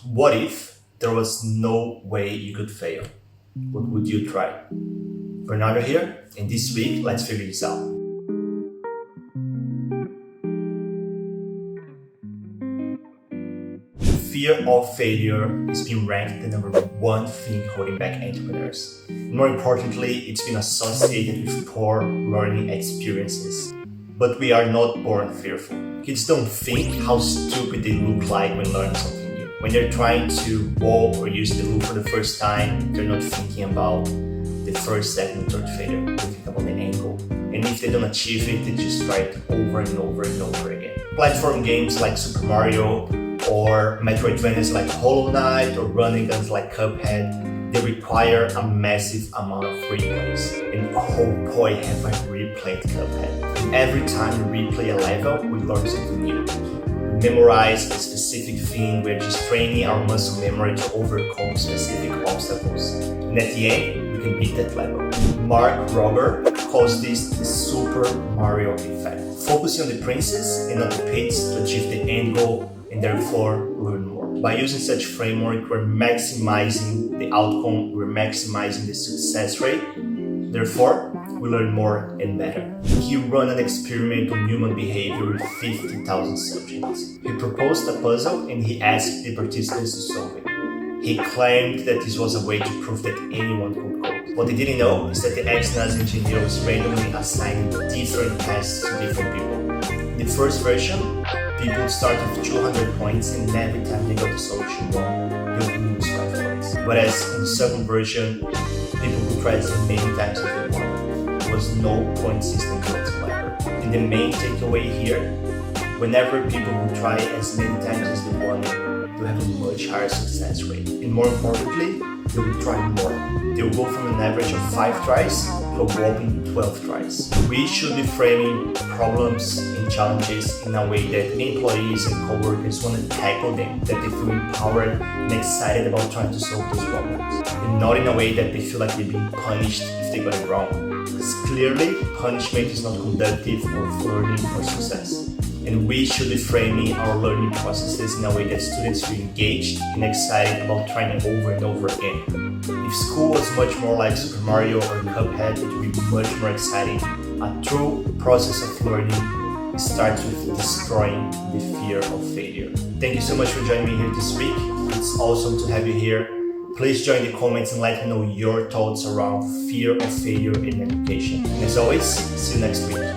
What if there was no way you could fail? What would you try? Bernardo here, and this week, let's figure this out. Fear of failure is being ranked the number one thing holding back entrepreneurs. More importantly, it's been associated with poor learning experiences. But we are not born fearful. Kids don't think how stupid they look like when learning something new. When they're trying to walk or use the loop for the first time, they're not thinking about the first, second, third failure. They think about the angle. And if they don't achieve it, they just try it over and over and over again. Platform games like Super Mario or Metroidvanias like Hollow Knight or running guns like Cuphead, they require a massive amount of replays. And oh boy, have I replayed Cuphead. And every time we replay a level, we learn something new. We memorize a specific thing, we're just training our muscle memory to overcome specific obstacles. And at the end, we can beat that level. Mark Rober calls this the Super Mario effect. Focusing on the princess and not the pits to achieve the end goal and therefore learn more. By using such framework, we're maximizing the outcome, we're maximizing the success rate, therefore we learn more and better. He ran an experiment on human behavior with 50,000 subjects. He proposed a puzzle and he asked the participants to solve it. He claimed that this was a way to prove that anyone could code. What they didn't know is that the ex-Nazi engineer was randomly assigning different tasks to different people. In the first version, people start with 200 points and every time they got the solution wrong, they would lose 5 points. Whereas in the second version, people could try as many times as they wanted. There was no point system whatsoever. And the main takeaway here, whenever people would try as many times as they wanted, they have a much higher success rate. And more importantly, they will try more. They will go from an average of 5 tries to a whopping 12 tries. We should be framing problems and challenges in a way that employees and coworkers want to tackle them, that they feel empowered and excited about trying to solve those problems. And not in a way that they feel like they're being punished if they got it wrong. Because clearly, punishment is not conducive of learning or success. And we should be framing our learning processes in a way that students feel engaged and excited about trying it over and over again. If school was much more like Super Mario or Cuphead, it would be much more exciting. A true process of learning starts with destroying the fear of failure. Thank you so much for joining me here this week. It's awesome to have you here. Please join the comments and let me know your thoughts around fear of failure in education. And as always, see you next week.